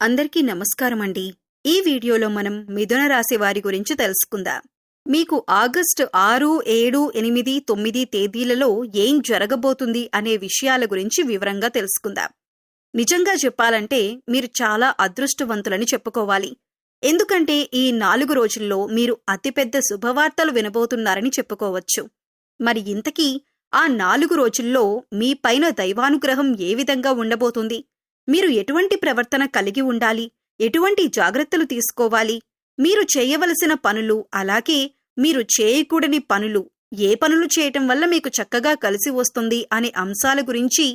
అందరికీ నమస్కారమండి. ఈ వీడియోలో మనం మిథున రాశి వారి గురించి తెలుసుకుందాం. మీకు ఆగస్టు 6, 7, 8, 9 తేదీలలో ఏం జరగబోతుంది అనే విషయాల గురించి వివరంగా తెలుసుకుందాం. నిజంగా చెప్పాలంటే మీరు చాలా అదృష్టవంతులని చెప్పుకోవాలి. ఎందుకంటే ఈ 4 రోజుల్లో మీరు అతిపెద్ద శుభవార్తలు వినబోతున్నారని చెప్పుకోవచ్చు. మరి ఇంతకీ ఆ 4 రోజుల్లో మీ పైన దైవానుగ్రహం ఏ విధంగా ఉండబోతుంది? మీరు ఎటువంటి ప్రవర్తన కలిగి ఉండాలి? ఎటువంటి జాగ్రత్తలు తీసుకోవాలి? మీరు చేయవలసిన పనులు, అలాగే మీరు చేయకూడని పనులు, ఏ పనులు చేయటం వల్ల మీకు చక్కగా కలిసి వస్తుంది అనే అంశాల గురించి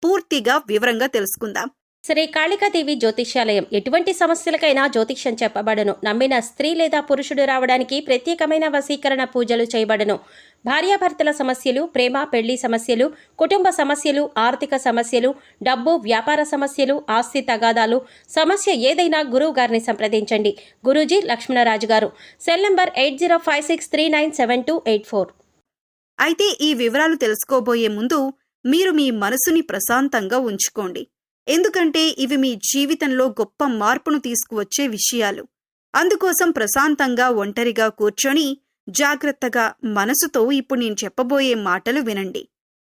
పూర్తిగా వివరంగా తెలుసుకుందాం. శ్రీ కాళికాదేవి జ్యోతిష్యాలయం ఎటువంటి సమస్యలకైనా జ్యోతిష్యం చెప్పబడను. నమ్మిన స్త్రీ లేదా పురుషుడు రావడానికి ప్రత్యేకమైన వశీకరణ పూజలు చేయబడను. భార్యాభర్తల సమస్యలు, ప్రేమ పెళ్లి సమస్యలు, కుటుంబ సమస్యలు, ఆర్థిక సమస్యలు, డబ్బు వ్యాపార సమస్యలు, ఆస్తి తగాదాలు, సమస్య ఏదైనా గురువు గారిని సంప్రదించండి. గురూజీ లక్ష్మణరాజు గారు. Cell number 8056397284. అయితే ఈ వివరాలు తెలుసుకోబోయే ముందు మీరు మీ మనసుని ప్రశాంతంగా ఉంచుకోండి. ఎందుకంటే ఇవి మీ జీవితంలో గొప్ప మార్పును తీసుకువచ్చే విషయాలు. అందుకోసం ప్రశాంతంగా ఒంటరిగా కూర్చొని జాగ్రత్తగా మనసుతో ఇప్పుడు నేను చెప్పబోయే మాటలు వినండి.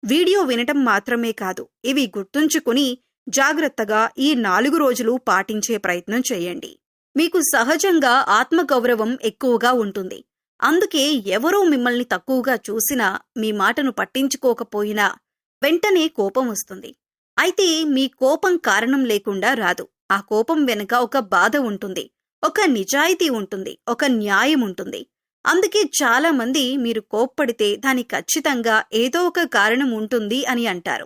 వీడియో వినటం మాత్రమే కాదు, ఇవి గుర్తుంచుకుని జాగ్రత్తగా ఈ 4 రోజులు పాటించే ప్రయత్నం చేయండి. మీకు సహజంగా ఆత్మగౌరవం ఎక్కువగా ఉంటుంది. అందుకే ఎవరో మిమ్మల్ని తక్కువగా చూసినా, మీ మాటను పట్టించుకోకపోయినా వెంటనే కోపం వస్తుంది. అయితే మీ కోపం కారణం లేకుండా రాదు. ఆ కోపం వెనుక ఒక బాధ ఉంటుంది, ఒక నిజాయితీ ఉంటుంది, ఒక న్యాయం ఉంటుంది. అందుకే చాలా మంది మీరు కోప్పడితే దానికి ఖచ్చితంగా ఏదో ఒక కారణం ఉంటుంది అని అంటారు.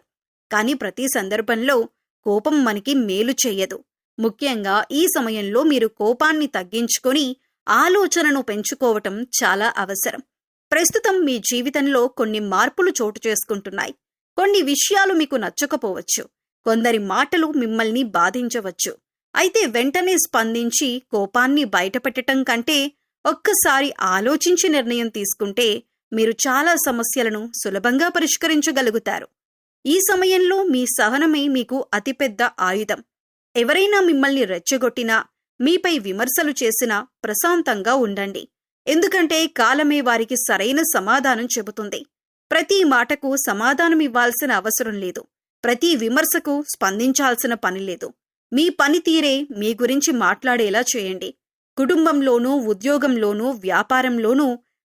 కానీ ప్రతి సందర్భంలో కోపం మనకి మేలు చెయ్యదు. ముఖ్యంగా ఈ సమయంలో మీరు కోపాన్ని తగ్గించుకొని ఆలోచనను పెంచుకోవటం చాలా అవసరం. ప్రస్తుతం మీ జీవితంలో కొన్ని మార్పులు చోటు చేసుకుంటున్నాయి. కొన్ని విషయాలు మీకు నచ్చకపోవచ్చు. కొందరి మాటలు మిమ్మల్ని బాధించవచ్చు. అయితే వెంటనే స్పందించి కోపాన్ని బయటపెట్టటం కంటే ఒక్కసారి ఆలోచించి నిర్ణయం తీసుకుంటే మీరు చాలా సమస్యలను సులభంగా పరిష్కరించగలుగుతారు. ఈ సమయంలో మీ సహనమే మీకు అతిపెద్ద ఆయుధం. ఎవరైనా మిమ్మల్ని రెచ్చగొట్టినా, మీపై విమర్శలు చేసినా ప్రశాంతంగా ఉండండి. ఎందుకంటే కాలమే వారికి సరైన సమాధానం చెబుతుంది. ప్రతి మాటకు సమాధానమివ్వాల్సిన అవసరం లేదు. ప్రతి విమర్శకు స్పందించాల్సిన పని లేదు. మీ పనితీరే మీ గురించి మాట్లాడేలా చేయండి. కుటుంబంలోనూ, ఉద్యోగంలోనూ, వ్యాపారంలోనూ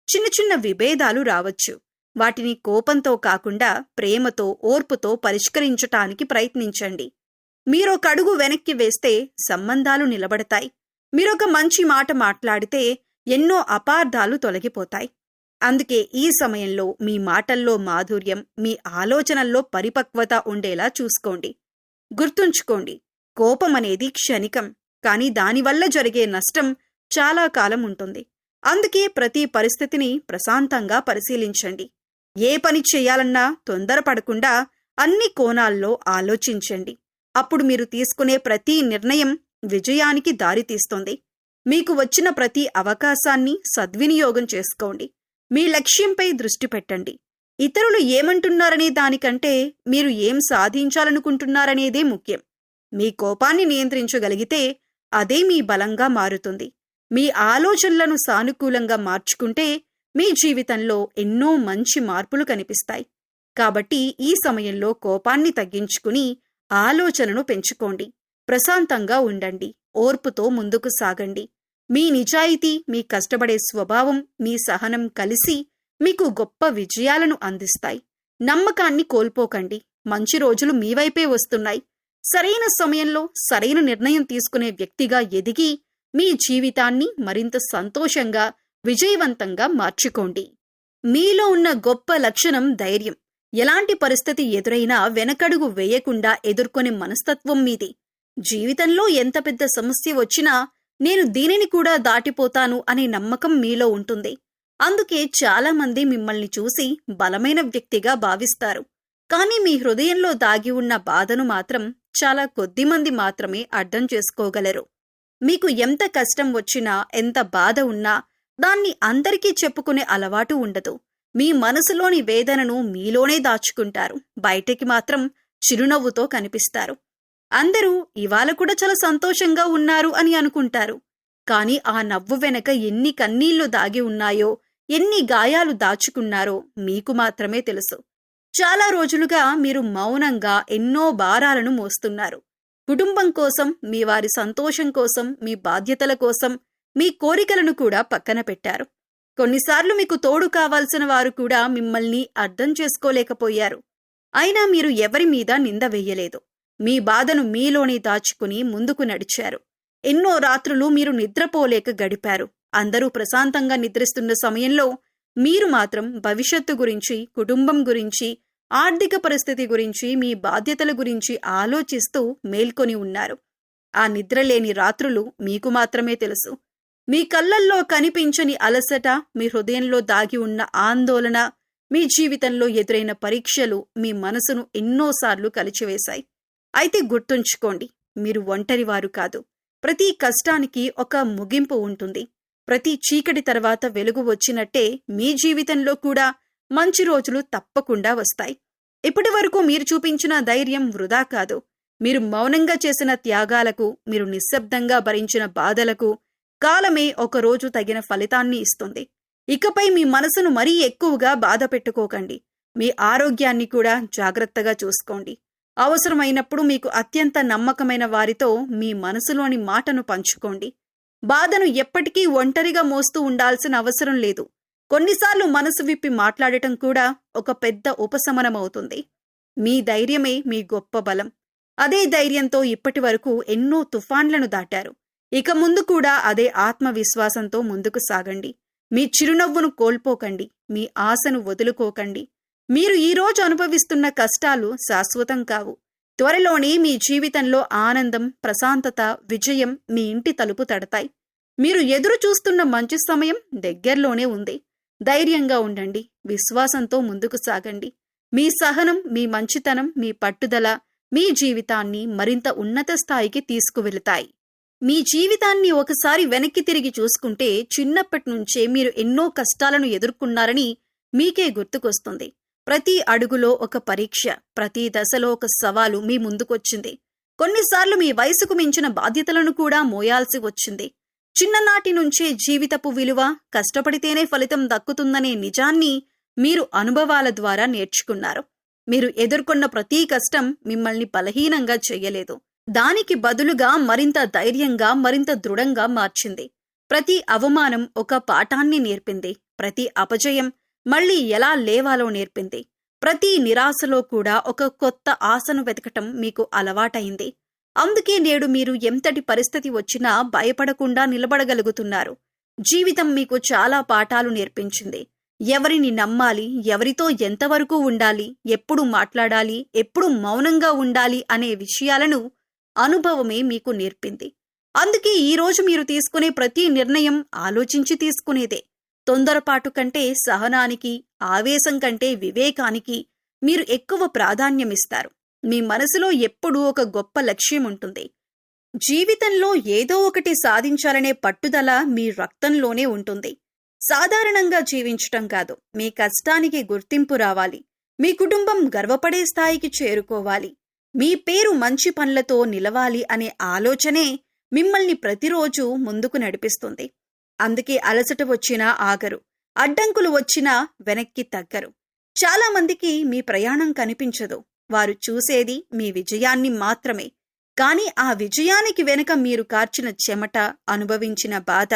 చిన్న చిన్న విభేదాలు రావచ్చు. వాటిని కోపంతో కాకుండా ప్రేమతో, ఓర్పుతో పరిష్కరించటానికి ప్రయత్నించండి. మీరొక అడుగు వెనక్కి వేస్తే సంబంధాలు నిలబడతాయి. మీరొక మంచి మాట మాట్లాడితే ఎన్నో అపార్థాలు తొలగిపోతాయి. అందుకే ఈ సమయంలో మీ మాటల్లో మాధుర్యం, మీ ఆలోచనల్లో పరిపక్వత ఉండేలా చూసుకోండి. గుర్తుంచుకోండి, కోపమనేది క్షణికం, కానీ దానివల్ల జరిగే నష్టం చాలా కాలం ఉంటుంది. అందుకే ప్రతి పరిస్థితిని ప్రశాంతంగా పరిశీలించండి. ఏ పని చేయాలన్నా తొందరపడకుండా అన్ని కోణాల్లో ఆలోచించండి. అప్పుడు మీరు తీసుకునే ప్రతి నిర్ణయం విజయానికి దారితీస్తుంది. మీకు వచ్చిన ప్రతి అవకాశాన్ని సద్వినియోగం చేసుకోండి. మీ లక్ష్యంపై దృష్టి పెట్టండి. ఇతరులు ఏమంటున్నారనే దానికంటే మీరు ఏం సాధించాలనుకుంటున్నారనేదే ముఖ్యం. మీ కోపాన్ని నియంత్రించగలిగితే అదే మీ బలంగా మారుతుంది. మీ ఆలోచనలను సానుకూలంగా మార్చుకుంటే మీ జీవితంలో ఎన్నో మంచి మార్పులు కనిపిస్తాయి. కాబట్టి ఈ సమయంలో కోపాన్ని తగ్గించుకుని ఆలోచనను పెంచుకోండి. ప్రశాంతంగా ఉండండి. ఓర్పుతో ముందుకు సాగండి. మీ నిజాయితీ, మీ కష్టపడే స్వభావం, మీ సహనం కలిసి మీకు గొప్ప విజయాలను అందిస్తాయి. నమ్మకాన్ని కోల్పోకండి. మంచి రోజులు మీ వైపే వస్తున్నాయి. సరైన సమయంలో సరైన నిర్ణయం తీసుకునే వ్యక్తిగా ఎదిగి మీ జీవితాన్ని మరింత సంతోషంగా, విజయవంతంగా మార్చుకోండి. మీలో ఉన్న గొప్ప లక్షణం ధైర్యం. ఎలాంటి పరిస్థితి ఎదురైనా వెనకడుగు వేయకుండా ఎదుర్కొనే మనస్తత్వం మీది. జీవితంలో ఎంత పెద్ద సమస్య వచ్చినా నేను దీనిని కూడా దాటిపోతాను అనే నమ్మకం మీలో ఉంటుంది. అందుకే చాలామంది మిమ్మల్ని చూసి బలమైన వ్యక్తిగా భావిస్తారు. కానీ మీ హృదయంలో దాగి ఉన్న బాధను మాత్రం చాలా కొద్దిమంది మాత్రమే అర్థం చేసుకోగలరు. మీకు ఎంత కష్టం వచ్చినా, ఎంత బాధ ఉన్నా దాన్ని అందరికీ చెప్పుకునే అలవాటు ఉండదు. మీ మనసులోని వేదనను మీలోనే దాచుకుంటారు. బయటికి మాత్రం చిరునవ్వుతో కనిపిస్తారు. అందరూ ఇవాళ కూడా చాలా సంతోషంగా ఉన్నారు అని అనుకుంటారు. కానీ ఆ నవ్వు వెనక ఎన్ని కన్నీళ్లు దాగి ఉన్నాయో, ఎన్ని గాయాలు దాచుకున్నారో మీకు మాత్రమే తెలుసు. చాలా రోజులుగా మీరు మౌనంగా ఎన్నో భారాలను మోస్తున్నారు. కుటుంబం కోసం, మీ వారి సంతోషం కోసం, మీ బాధ్యతల కోసం, మీ కోరికలను కూడా పక్కన పెట్టారు. కొన్నిసార్లు మీకు తోడు కావాల్సిన వారు కూడా మిమ్మల్ని అర్థం చేసుకోలేకపోయారు. అయినా మీరు ఎవరి మీద నింద వెయ్యలేదు. మీ బాధను మీలోనే దాచుకుని ముందుకు నడిచారు. ఎన్నో రాత్రులు మీరు నిద్రపోలేక గడిపారు. అందరూ ప్రశాంతంగా నిద్రిస్తున్న సమయంలో మీరు మాత్రం భవిష్యత్తు గురించి, కుటుంబం గురించి, ఆర్థిక పరిస్థితి గురించి, మీ బాధ్యతల గురించి ఆలోచిస్తూ మేల్కొని ఉన్నారు. ఆ నిద్రలేని రాత్రులు మీకు మాత్రమే తెలుసు. మీ కళ్ళల్లో కనిపించని అలసట, మీ హృదయంలో దాగి ఉన్న ఆందోళన, మీ జీవితంలో ఎదురైన పరీక్షలు మీ మనసును ఎన్నోసార్లు కలిచివేశాయి. అయితే గుర్తుంచుకోండి, మీరు ఒంటరివారు కాదు. ప్రతి కష్టానికి ఒక ముగింపు ఉంటుంది. ప్రతి చీకటి తర్వాత వెలుగు వచ్చినట్టే మీ జీవితంలో కూడా మంచి రోజులు తప్పకుండా వస్తాయి. ఇప్పటి వరకు మీరు చూపించిన ధైర్యం వృధా కాదు. మీరు మౌనంగా చేసిన త్యాగాలకు, మీరు నిశ్శబ్దంగా భరించిన బాధలకు కాలమే ఒకరోజు తగిన ఫలితాన్ని ఇస్తుంది. ఇకపై మీ మనసును మరీ ఎక్కువగా బాధ పెట్టుకోకండి. మీ ఆరోగ్యాన్ని కూడా జాగ్రత్తగా చూసుకోండి. అవసరమైనప్పుడు మీకు అత్యంత నమ్మకమైన వారితో మీ మనసులోని మాటను పంచుకోండి. బాధను ఎప్పటికీ ఒంటరిగా మోస్తూ ఉండాల్సిన అవసరం లేదు. కొన్నిసార్లు మనసు విప్పి మాట్లాడటం కూడా ఒక పెద్ద ఉపశమనమవుతుంది. మీ ధైర్యమే మీ గొప్ప బలం. అదే ధైర్యంతో ఇప్పటి వరకు ఎన్నో తుఫాన్లను దాటారు. ఇక ముందు కూడా అదే ఆత్మవిశ్వాసంతో ముందుకు సాగండి. మీ చిరునవ్వును కోల్పోకండి. మీ ఆశను వదులుకోకండి. మీరు ఈరోజు అనుభవిస్తున్న కష్టాలు శాశ్వతం కావు. త్వరలోనే మీ జీవితంలో ఆనందం, ప్రశాంతత, విజయం మీ ఇంటి తలుపు తడతాయి. మీరు ఎదురు చూస్తున్న మంచి సమయం దగ్గరలోనే ఉంది. ధైర్యంగా ఉండండి. విశ్వాసంతో ముందుకు సాగండి. మీ సహనం, మీ మంచితనం, మీ పట్టుదల మీ జీవితాన్ని మరింత ఉన్నత స్థాయికి తీసుకువెళతాయి. మీ జీవితాన్ని ఒకసారి వెనక్కి తిరిగి చూసుకుంటే చిన్నప్పటి నుంచే మీరు ఎన్నో కష్టాలను ఎదుర్కొన్నారని మీకే గుర్తుకొస్తుంది. ప్రతి అడుగులో ఒక పరీక్ష, ప్రతి దశలో ఒక సవాలు మీ ముందుకొచ్చింది. కొన్నిసార్లు మీ వయసుకు మించిన బాధ్యతలను కూడా మోయాల్సి వచ్చింది. చిన్ననాటి నుంచే జీవితపు విలువ, కష్టపడితేనే ఫలితం దక్కుతుందనే నిజాన్ని మీరు అనుభవాల ద్వారా నేర్చుకున్నారు. మీరు ఎదుర్కొన్న ప్రతి కష్టం మిమ్మల్ని బలహీనంగా చెయ్యలేదు. దానికి బదులుగా మరింత ధైర్యంగా, మరింత దృఢంగా మార్చింది. ప్రతి అవమానం ఒక పాఠాన్ని నేర్పింది. ప్రతి అపజయం మళ్లీ ఎలా లేవాలో నేర్పింది. ప్రతి నిరాశలో కూడా ఒక కొత్త ఆశను వెతకటం మీకు అలవాటైంది. అందుకే నేడు మీరు ఎంతటి పరిస్థితి వచ్చినా భయపడకుండా నిలబడగలుగుతున్నారు. జీవితం మీకు చాలా పాఠాలు నేర్పించింది. ఎవరిని నమ్మాలి, ఎవరితో ఎంతవరకు ఉండాలి, ఎప్పుడు మాట్లాడాలి, ఎప్పుడు మౌనంగా ఉండాలి అనే విషయాలను అనుభవమే మీకు నేర్పింది. అందుకే ఈరోజు మీరు తీసుకునే ప్రతి నిర్ణయం ఆలోచించి తీసుకునేదే. తొందరపాటు కంటే సహనానికి, ఆవేశం కంటే వివేకానికి మీరు ఎక్కువ ప్రాధాన్యమిస్తారు. మీ మనసులో ఎప్పుడూ ఒక గొప్ప లక్ష్యం ఉంటుంది. జీవితంలో ఏదో ఒకటి సాధించాలనే పట్టుదల మీ రక్తంలోనే ఉంటుంది. సాధారణంగా జీవించటం కాదు, మీ కష్టానికి గుర్తింపు రావాలి. మీ కుటుంబం గర్వపడే స్థాయికి చేరుకోవాలి. మీ పేరు మంచి పనులతో నిలవాలి అనే ఆలోచనే మిమ్మల్ని ప్రతిరోజు ముందుకు నడిపిస్తుంది. అందుకే అలసట వచ్చినా ఆగరు, అడ్డంకులు వచ్చినా వెనక్కి తగ్గరు. చాలా మందికి మీ ప్రయాణం కనిపించదు. వారు చూసేది మీ విజయాన్ని మాత్రమే. కానీ ఆ విజయానికి వెనుక మీరు కార్చిన చెమట, అనుభవించిన బాధ,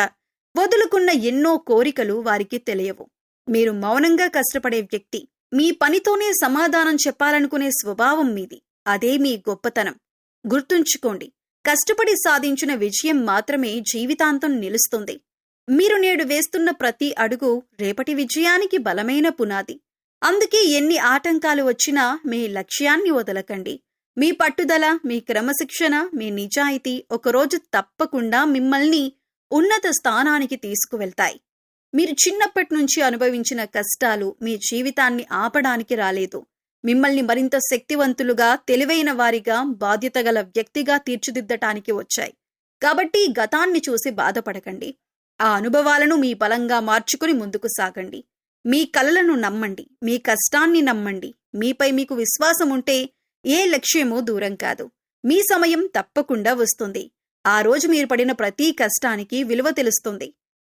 వదులుకున్న ఎన్నో కోరికలు వారికి తెలియవు. మీరు మౌనంగా కష్టపడే వ్యక్తి. మీ పనితోనే సమాధానం చెప్పాలనుకునే స్వభావం మీది. అదే మీ గొప్పతనం. గుర్తుంచుకోండి, కష్టపడి సాధించిన విజయం మాత్రమే జీవితాంతం నిలుస్తుంది. మీరు నేడు వేస్తున్న ప్రతి అడుగు రేపటి విజయానికి బలమైన పునాది. అందుకే ఎన్ని ఆటంకాలు వచ్చినా మీ లక్ష్యాన్ని వదలకండి. మీ పట్టుదల, మీ క్రమశిక్షణ, మీ నిజాయితీ ఒకరోజు తప్పకుండా మిమ్మల్ని ఉన్నత స్థానానికి తీసుకువెళ్తాయి. మీరు చిన్నప్పటి నుంచి అనుభవించిన కష్టాలు మీ జీవితాన్ని ఆపడానికి రాలేదు. మిమ్మల్ని మరింత శక్తివంతులుగా, తెలివైన వారిగా, బాధ్యతగల వ్యక్తిగా తీర్చిదిద్దటానికి వచ్చాయి. కాబట్టి గతాన్ని చూసి బాధపడకండి. ఆ అనుభవాలను మీ బలంగా మార్చుకుని ముందుకు సాగండి. మీ కలలను నమ్మండి. మీ కష్టాన్ని నమ్మండి. మీపై మీకు విశ్వాసం ఉంటే ఏ లక్ష్యమూ దూరం కాదు. మీ సమయం తప్పకుండా వస్తుంది. ఆ రోజు మీరు పడిన ప్రతి కష్టానికి విలువ తెలుస్తుంది.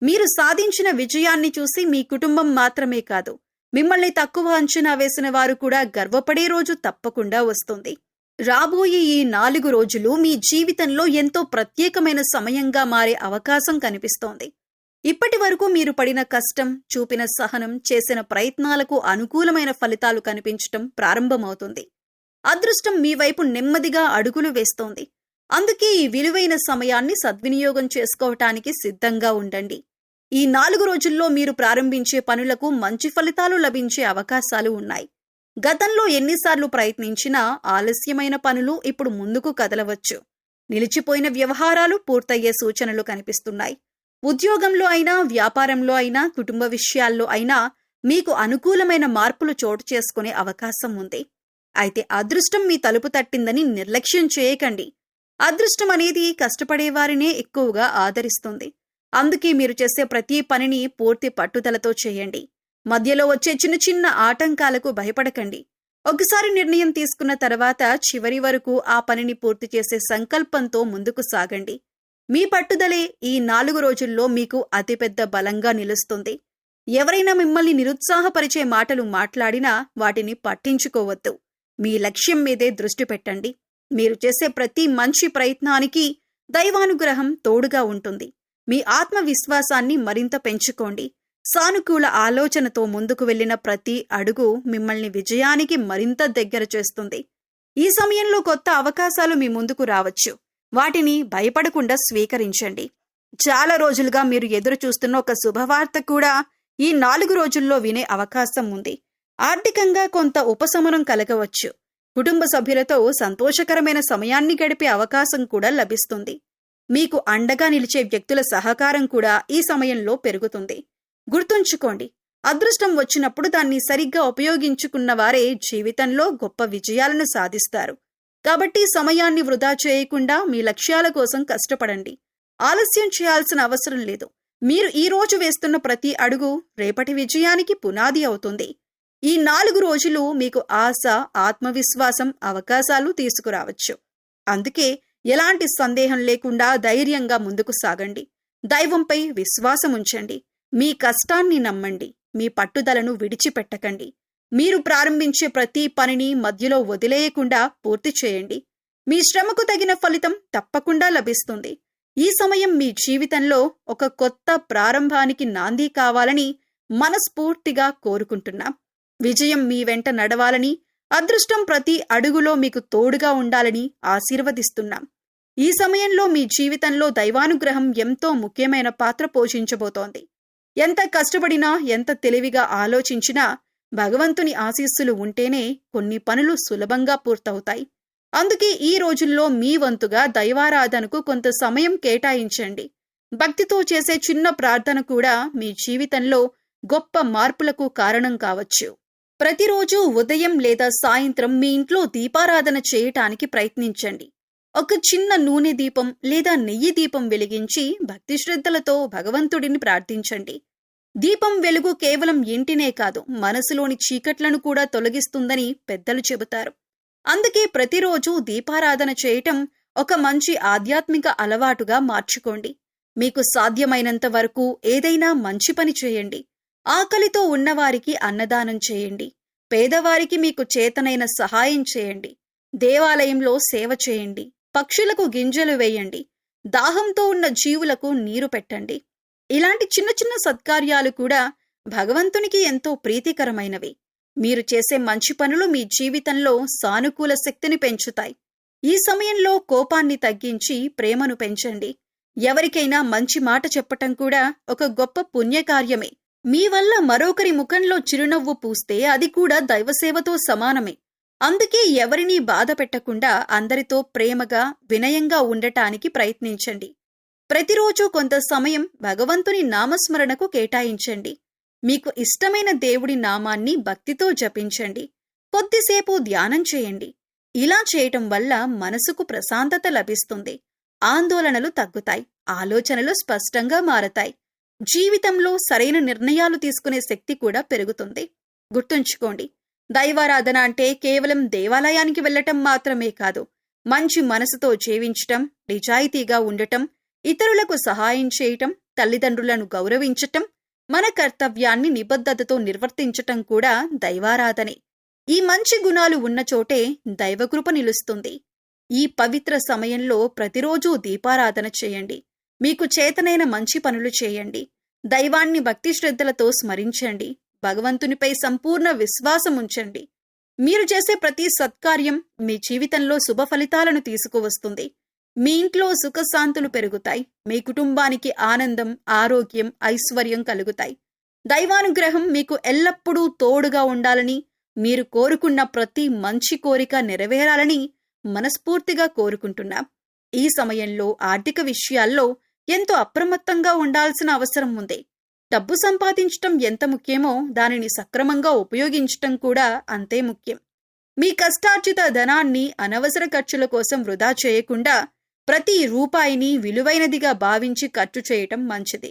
మీరు సాధించిన విజయాన్ని చూసి మీ కుటుంబం మాత్రమే కాదు, మిమ్మల్ని తక్కువ అంచనా వేసిన వారు కూడా గర్వపడే రోజు తప్పకుండా వస్తుంది. రాబోయే ఈ 4 రోజులు మీ జీవితంలో ఎంతో ప్రత్యేకమైన సమయంగా మారే అవకాశం కనిపిస్తోంది. ఇప్పటి వరకు మీరు పడిన కష్టం, చూపిన సహనం, చేసిన ప్రయత్నాలకు అనుకూలమైన ఫలితాలు కనిపించటం ప్రారంభమవుతుంది. అదృష్టం మీ వైపు నెమ్మదిగా అడుగులు వేస్తోంది. అందుకే ఈ విలువైన సమయాన్ని సద్వినియోగం చేసుకోవటానికి సిద్ధంగా ఉండండి. ఈ 4 రోజుల్లో మీరు ప్రారంభించే పనులకు మంచి ఫలితాలు లభించే అవకాశాలు ఉన్నాయి. గతంలో ఎన్నిసార్లు ప్రయత్నించినా ఆలస్యమైన పనులు ఇప్పుడు ముందుకు కదలవచ్చు. నిలిచిపోయిన వ్యవహారాలు పూర్తయ్యే సూచనలు కనిపిస్తున్నాయి. ఉద్యోగంలో అయినా, వ్యాపారంలో అయినా, కుటుంబ విషయాల్లో అయినా మీకు అనుకూలమైన మార్పులు చోటు చేసుకునే అవకాశం ఉంది. అయితే అదృష్టం మీ తలుపు తట్టిందని నిర్లక్ష్యం చేయకండి. అదృష్టం అనేది కష్టపడేవారినే ఎక్కువగా ఆదరిస్తుంది. అందుకే మీరు చేసే ప్రతి పనిని పూర్తి పట్టుదలతో చేయండి. మధ్యలో వచ్చే చిన్న చిన్న ఆటంకాలకు భయపడకండి. ఒకసారి నిర్ణయం తీసుకున్న తర్వాత చివరి వరకు ఆ పనిని పూర్తి చేసే సంకల్పంతో ముందుకు సాగండి. మీ పట్టుదలే ఈ 4 రోజుల్లో మీకు అతిపెద్ద బలంగా నిలుస్తుంది. ఎవరైనా మిమ్మల్ని నిరుత్సాహపరిచే మాటలు మాట్లాడినా వాటిని పట్టించుకోవద్దు. మీ లక్ష్యం మీదే దృష్టి పెట్టండి. మీరు చేసే ప్రతి మంచి ప్రయత్నానికి దైవానుగ్రహం తోడుగా ఉంటుంది. మీ ఆత్మవిశ్వాసాన్ని మరింత పెంచుకోండి. సానుకూల ఆలోచనతో ముందుకు వెళ్లిన ప్రతి అడుగు మిమ్మల్ని విజయానికి మరింత దగ్గర చేస్తుంది. ఈ సమయంలో కొత్త అవకాశాలు మీ ముందుకు రావచ్చు. వాటిని భయపడకుండా స్వీకరించండి. చాలా రోజులుగా మీరు ఎదురు చూస్తున్న ఒక శుభవార్త కూడా ఈ 4 రోజుల్లో వినే అవకాశం ఉంది. ఆర్థికంగా కొంత ఉపశమనం కలగవచ్చు. కుటుంబ సభ్యులతో సంతోషకరమైన సమయాన్ని గడిపే అవకాశం కూడా లభిస్తుంది. మీకు అండగా నిలిచే వ్యక్తుల సహకారం కూడా ఈ సమయంలో పెరుగుతుంది. గుర్తుంచుకోండి, అదృష్టం వచ్చినప్పుడు దాన్ని సరిగ్గా ఉపయోగించుకున్న వారే జీవితంలో గొప్ప విజయాలను సాధిస్తారు. కాబట్టి సమయాన్ని వృధా చేయకుండా మీ లక్ష్యాల కోసం కష్టపడండి. ఆలస్యం చేయాల్సిన అవసరం లేదు. మీరు ఈ రోజు వేస్తున్న ప్రతి అడుగు రేపటి విజయానికి పునాది అవుతుంది. ఈ 4 రోజులు మీకు ఆశ, ఆత్మవిశ్వాసం, అవకాశాలు తీసుకురావచ్చు. అందుకే ఎలాంటి సందేహం లేకుండా ధైర్యంగా ముందుకు సాగండి. దైవంపై విశ్వాసం ఉంచండి. మీ కష్టాన్ని నమ్మండి. మీ పట్టుదలను విడిచిపెట్టకండి. మీరు ప్రారంభించే ప్రతి పనిని మధ్యలో వదిలేయకుండా పూర్తి చేయండి. మీ శ్రమకు తగిన ఫలితం తప్పకుండా లభిస్తుంది. ఈ సమయం మీ జీవితంలో ఒక కొత్త ప్రారంభానికి నాంది కావాలని మనస్ఫూర్తిగా కోరుకుంటున్నాం. విజయం మీ వెంట నడవాలని, అదృష్టం ప్రతి అడుగులో మీకు తోడుగా ఉండాలని ఆశీర్వదిస్తున్నాం. ఈ సమయంలో మీ జీవితంలో దైవానుగ్రహం ఎంతో ముఖ్యమైన పాత్ర పోషించబోతోంది. ఎంత కష్టపడినా, ఎంత తెలివిగా ఆలోచించినా భగవంతుని ఆశీస్సులు ఉంటేనే కొన్ని పనులు సులభంగా పూర్తవుతాయి. అందుకే ఈ రోజుల్లో మీ వంతుగా దైవారాధనకు కొంత సమయం కేటాయించండి. భక్తితో చేసే చిన్న ప్రార్థన కూడా మీ జీవితంలో గొప్ప మార్పులకు కారణం కావచ్చు. ప్రతిరోజు ఉదయం లేదా సాయంత్రం మీ ఇంట్లో దీపారాధన చేయటానికి ప్రయత్నించండి. ఒక చిన్న నూనె దీపం లేదా నెయ్యి దీపం వెలిగించి భక్తి శ్రద్ధలతో భగవంతుడిని ప్రార్థించండి. దీపం వెలుగు కేవలం ఇంటినే కాదు, మనసులోని చీకట్లను కూడా తొలగిస్తుందని పెద్దలు చెబుతారు. అందుకే ప్రతిరోజు దీపారాధన చేయటం ఒక మంచి ఆధ్యాత్మిక అలవాటుగా మార్చుకోండి. మీకు సాధ్యమైనంత వరకు ఏదైనా మంచి పని చేయండి. ఆకలితో ఉన్నవారికి అన్నదానం చేయండి. పేదవారికి మీకు చేతనైన సహాయం చేయండి. దేవాలయంలో సేవ చేయండి. పక్షులకు గింజలు వేయండి. దాహంతో ఉన్న జీవులకు నీరు పెట్టండి. ఇలాంటి చిన్న చిన్న సత్కార్యాలు కూడా భగవంతునికి ఎంతో ప్రీతికరమైనవి. మీరు చేసే మంచి పనులు మీ జీవితంలో సానుకూల శక్తిని పెంచుతాయి. ఈ సమయంలో కోపాన్ని తగ్గించి ప్రేమను పెంచండి. ఎవరికైనా మంచి మాట చెప్పటం కూడా ఒక గొప్ప పుణ్యకార్యమే. మీ వల్ల మరొకరి ముఖంలో చిరునవ్వు పూస్తే అది కూడా దైవసేవతో సమానమే. అందుకే ఎవరినీ బాధ పెట్టకుండా అందరితో ప్రేమగా, వినయంగా ఉండటానికి ప్రయత్నించండి. ప్రతిరోజు కొంత సమయం భగవంతుని నామస్మరణకు కేటాయించండి. మీకు ఇష్టమైన దేవుడి నామాన్ని భక్తితో జపించండి. కొద్దిసేపు ధ్యానం చేయండి. ఇలా చేయటం వల్ల మనసుకు ప్రశాంతత లభిస్తుంది. ఆందోళనలు తగ్గుతాయి. ఆలోచనలు స్పష్టంగా మారతాయి. జీవితంలో సరైన నిర్ణయాలు తీసుకునే శక్తి కూడా పెరుగుతుంది. గుర్తుంచుకోండి, దైవారాధన అంటే కేవలం దేవాలయానికి వెళ్లటం మాత్రమే కాదు, మంచి మనసుతో జీవించటం, నిజాయితీగా ఉండటం, ఇతరులకు సహాయం చేయటం, తల్లిదండ్రులను గౌరవించటం, మన కర్తవ్యాన్ని నిబద్ధతతో నిర్వర్తించటం కూడా దైవారాధనే. ఈ మంచి గుణాలు ఉన్న చోటే దైవకృప నిలుస్తుంది. ఈ పవిత్ర సమయంలో ప్రతిరోజూ దీపారాధన చేయండి. మీకు చేతనైన మంచి పనులు చేయండి. దైవాన్ని భక్తి శ్రద్ధలతో స్మరించండి. భగవంతునిపై సంపూర్ణ విశ్వాసం ఉంచండి. మీరు చేసే ప్రతి సత్కార్యం మీ జీవితంలో శుభ ఫలితాలను తీసుకువస్తుంది. మీ ఇంట్లో సుఖశాంతులు పెరుగుతాయి. మీ కుటుంబానికి ఆనందం, ఆరోగ్యం, ఐశ్వర్యం కలుగుతాయి. దైవానుగ్రహం మీకు ఎల్లప్పుడూ తోడుగా ఉండాలని, మీరు కోరుకున్న ప్రతి మంచి కోరిక నెరవేరాలని మనస్ఫూర్తిగా కోరుకుంటున్నాం. ఈ సమయంలో ఆర్థిక విషయాల్లో ఎంతో అప్రమత్తంగా ఉండాల్సిన అవసరం ఉంది. డబ్బు సంపాదించటం ఎంత ముఖ్యమో దానిని సక్రమంగా ఉపయోగించటం కూడా అంతే ముఖ్యం. మీ కష్టార్జిత ధనాన్ని అనవసర ఖర్చుల కోసం వృధా చేయకుండా ప్రతి రూపాయిని విలువైనదిగా భావించి ఖర్చు చేయటం మంచిది.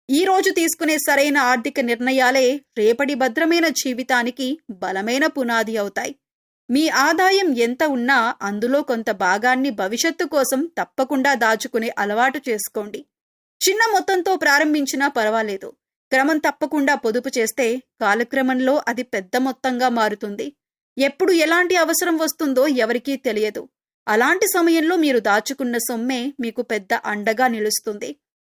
ఈ రోజు తీసుకునే సరైన ఆర్థిక నిర్ణయాలే రేపటి భద్రమైన జీవితానికి బలమైన పునాది అవుతాయి. మీ ఆదాయం ఎంత ఉన్నా అందులో కొంత భాగాన్ని భవిష్యత్తు కోసం తప్పకుండా దాచుకునే అలవాటు చేసుకోండి. చిన్న మొత్తంతో ప్రారంభించినా పర్వాలేదు. క్రమం తప్పకుండా పొదుపు చేస్తే కాలక్రమంలో అది పెద్ద మొత్తంగా మారుతుంది. ఎప్పుడు ఎలాంటి అవసరం వస్తుందో ఎవరికీ తెలియదు. అలాంటి సమయంలో మీరు దాచుకున్న సొమ్మే మీకు పెద్ద అండగా నిలుస్తుంది.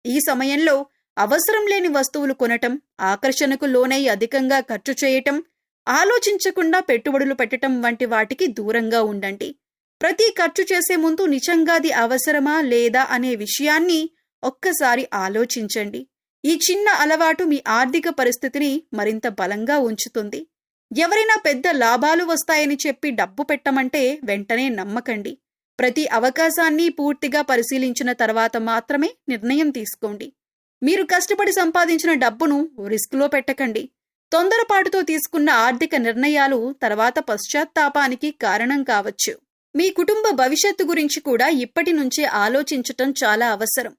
ఈ సమయంలో అవసరం లేని వస్తువులు కొనటం, ఆకర్షణకు లోనై అధికంగా ఖర్చు చేయటం, ఆలోచించకుండా పెట్టుబడులు పెట్టటం వంటి వాటికి దూరంగా ఉండండి. ప్రతి ఖర్చు చేసే ముందు నిజంగాది అవసరమా లేదా అనే విషయాన్ని ఒక్కసారి ఆలోచించండి. ఈ చిన్న అలవాటు మీ ఆర్థిక పరిస్థితిని మరింత బలంగా ఉంచుతుంది. ఎవరైనా పెద్ద లాభాలు వస్తాయని చెప్పి డబ్బు పెట్టమంటే వెంటనే నమ్మకండి. ప్రతి అవకాశాన్ని పూర్తిగా పరిశీలించిన తర్వాత మాత్రమే నిర్ణయం తీసుకోండి. మీరు కష్టపడి సంపాదించిన డబ్బును రిస్క్లో పెట్టకండి. తొందరపాటుతో తీసుకున్న ఆర్థిక నిర్ణయాలు తర్వాత పశ్చాత్తాపానికి కారణం కావచ్చు. మీ కుటుంబ భవిష్యత్తు గురించి కూడా ఇప్పటి నుంచే ఆలోచించటం చాలా అవసరం.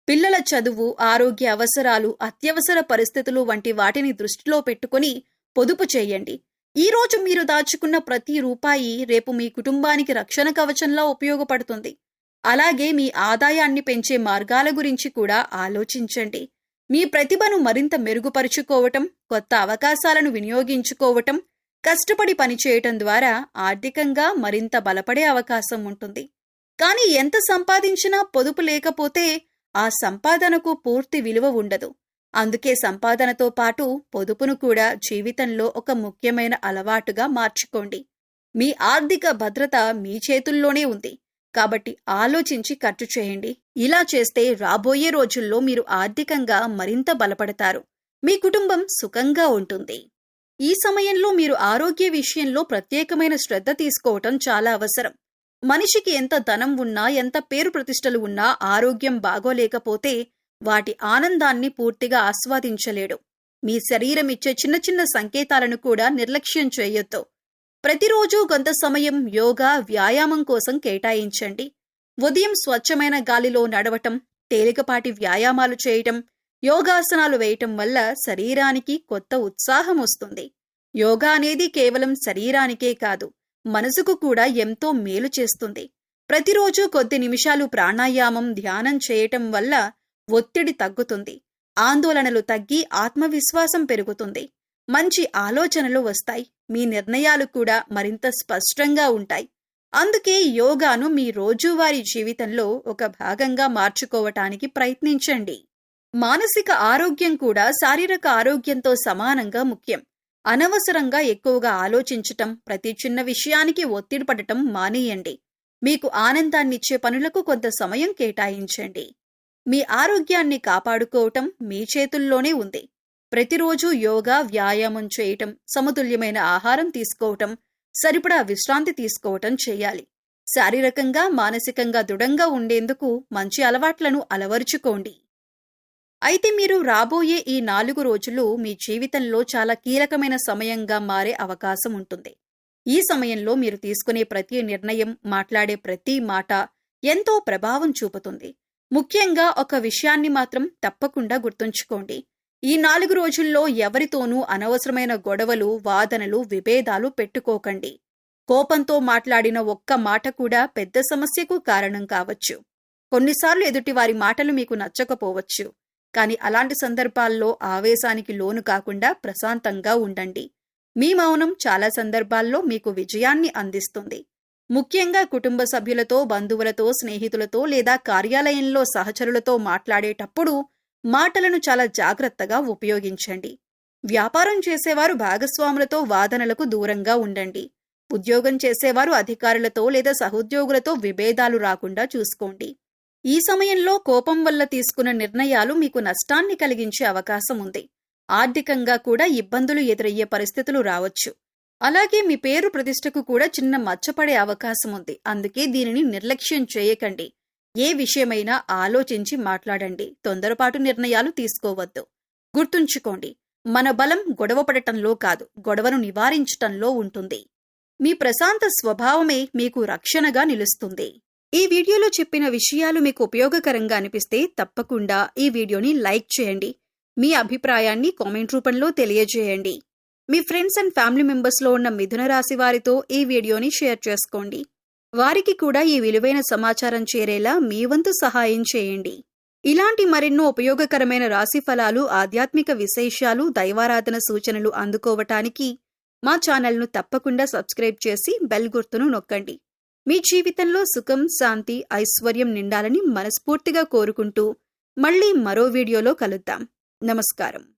పిల్లల చదువు, ఆరోగ్య అవసరాలు, అత్యవసర పరిస్థితులు వంటి వాటిని దృష్టిలో పెట్టుకుని పొదుపు చేయండి. ఈ రోజు మీరు దాచుకున్న ప్రతి రూపాయి రేపు మీ కుటుంబానికి రక్షణ కవచంలా ఉపయోగపడుతుంది. అలాగే మీ ఆదాయాన్ని పెంచే మార్గాల గురించి కూడా ఆలోచించండి. మీ ప్రతిభను మరింత మెరుగుపరుచుకోవటం, కొత్త అవకాశాలను వినియోగించుకోవటం, కష్టపడి పనిచేయటం ద్వారా ఆర్థికంగా మరింత బలపడే అవకాశం ఉంటుంది. కానీ ఎంత సంపాదించినా పొదుపు లేకపోతే ఆ సంపాదనకు పూర్తి విలువ ఉండదు. అందుకే సంపాదనతో పాటు పొదుపును కూడా జీవితంలో ఒక ముఖ్యమైన అలవాటుగా మార్చుకోండి. మీ ఆర్థిక భద్రత మీ చేతుల్లోనే ఉంది. కాబట్టి ఆలోచించి ఖర్చు చేయండి. ఇలా చేస్తే రాబోయే రోజుల్లో మీరు ఆర్థికంగా మరింత బలపడతారు. మీ కుటుంబం సుఖంగా ఉంటుంది. ఈ సమయంలో మీరు ఆరోగ్య విషయంలో ప్రత్యేకమైన శ్రద్ధ తీసుకోవటం చాలా అవసరం. మనిషికి ఎంత ధనం ఉన్నా, ఎంత పేరు ప్రతిష్టలు ఉన్నా ఆరోగ్యం బాగోలేకపోతే వాటి ఆనందాన్ని పూర్తిగా ఆస్వాదించలేడు. మీ శరీరం ఇచ్చే చిన్న చిన్న సంకేతాలను కూడా నిర్లక్ష్యం చేయొద్దు. ప్రతిరోజు కొంత సమయం యోగా, వ్యాయామం కోసం కేటాయించండి. ఉదయం స్వచ్ఛమైన గాలిలో నడవటం, తేలికపాటి వ్యాయామాలు చేయటం, యోగాసనాలు వేయటం వల్ల శరీరానికి కొత్త ఉత్సాహం వస్తుంది. యోగా అనేది కేవలం శరీరానికే కాదు, మనసుకు కూడా ఎంతో మేలు చేస్తుంది. ప్రతిరోజు కొద్ది నిమిషాలు ప్రాణాయామం, ధ్యానం చేయటం వల్ల ఒత్తిడి తగ్గుతుంది. ఆందోళనలు తగ్గి ఆత్మవిశ్వాసం పెరుగుతుంది. మంచి ఆలోచనలు వస్తాయి. మీ నిర్ణయాలు కూడా మరింత స్పష్టంగా ఉంటాయి. అందుకే యోగాను మీ రోజువారీ జీవితంలో ఒక భాగంగా మార్చుకోవటానికి ప్రయత్నించండి. మానసిక ఆరోగ్యం కూడా శారీరక ఆరోగ్యంతో సమానంగా ముఖ్యం. అనవసరంగా ఎక్కువగా ఆలోచించటం, ప్రతి చిన్న విషయానికి ఒత్తిడి పడటం మానేయండి. మీకు ఆనందాన్నిచ్చే పనులకు కొంత సమయం కేటాయించండి. మీ ఆరోగ్యాన్ని కాపాడుకోవటం మీ చేతుల్లోనే ఉంది. ప్రతిరోజు యోగా, వ్యాయామం చేయటం, సమతుల్యమైన ఆహారం తీసుకోవటం, సరిపడా విశ్రాంతి తీసుకోవటం చేయాలి. శారీరకంగా, మానసికంగా దృఢంగా ఉండేందుకు మంచి అలవాట్లను అలవరుచుకోండి. అయితే మీరు రాబోయే ఈ 4 రోజులు మీ జీవితంలో చాలా కీలకమైన సమయంగా మారే అవకాశం ఉంటుంది. ఈ సమయంలో మీరు తీసుకునే ప్రతి నిర్ణయం, మాట్లాడే ప్రతి మాట ఎంతో ప్రభావం చూపుతుంది. ముఖ్యంగా ఒక విషయాన్ని మాత్రం తప్పకుండా గుర్తుంచుకోండి. ఈ 4 రోజుల్లో ఎవరితోనూ అనవసరమైన గొడవలు, వాదనలు, విభేదాలు పెట్టుకోకండి. కోపంతో మాట్లాడిన ఒక్క మాట కూడా పెద్ద సమస్యకు కారణం కావచ్చు. కొన్నిసార్లు ఎదుటివారి మాటలు మీకు నచ్చకపోవచ్చు. కానీ అలాంటి సందర్భాల్లో ఆవేశానికి లోను కాకుండా ప్రశాంతంగా ఉండండి. మీ మౌనం చాలా సందర్భాల్లో మీకు విజయాన్ని అందిస్తుంది. ముఖ్యంగా కుటుంబ సభ్యులతో, బంధువులతో, స్నేహితులతో లేదా కార్యాలయంలో సహచరులతో మాట్లాడేటప్పుడు మాటలను చాలా జాగ్రత్తగా ఉపయోగించండి. వ్యాపారం చేసేవారు భాగస్వాములతో వాదనలకు దూరంగా ఉండండి. ఉద్యోగం చేసేవారు అధికారులతో లేదా సహోద్యోగులతో విభేదాలు రాకుండా చూసుకోండి. ఈ సమయంలో కోపం వల్ల తీసుకున్న నిర్ణయాలు మీకు నష్టాన్ని కలిగించే అవకాశం ఉంది. ఆర్థికంగా కూడా ఇబ్బందులు ఎదురయ్యే పరిస్థితులు రావచ్చు. అలాగే మీ పేరు ప్రతిష్టకు కూడా చిన్న మచ్చపడే అవకాశం ఉంది. అందుకే దీనిని నిర్లక్ష్యం చేయకండి. ఏ విషయమైనా ఆలోచించి మాట్లాడండి. తొందరపాటు నిర్ణయాలు తీసుకోవద్దు. గుర్తుంచుకోండి, మన బలం గొడవపడటంలో కాదు, గొడవను నివారించటంలో ఉంటుంది. మీ ప్రశాంత స్వభావమే మీకు రక్షణగా నిలుస్తుంది. ఈ వీడియోలో చెప్పిన విషయాలు మీకు ఉపయోగకరంగా అనిపిస్తే తప్పకుండా ఈ వీడియోని లైక్ చేయండి. మీ అభిప్రాయాన్ని కామెంట్ రూపంలో తెలియజేయండి. మీ ఫ్రెండ్స్ అండ్ ఫ్యామిలీ మెంబర్స్లో ఉన్న మిథున రాశి వారితో ఈ వీడియోని షేర్ చేసుకోండి. వారికి కూడా ఈ విలువైన సమాచారం చేరేలా మీ వంతు సహాయం చేయండి. ఇలాంటి మరెన్నో ఉపయోగకరమైన రాశి ఫలాలు, ఆధ్యాత్మిక విశేషాలు, దైవారాధన సూచనలు అందుకోవటానికి మా ఛానల్ను తప్పకుండా సబ్స్క్రైబ్ చేసి బెల్ గుర్తును నొక్కండి. మీ జీవితంలో సుఖం, శాంతి, ఐశ్వర్యం నిండాలని మనస్ఫూర్తిగా కోరుకుంటూ మళ్ళీ మరో వీడియోలో కలుద్దాం. నమస్కారం.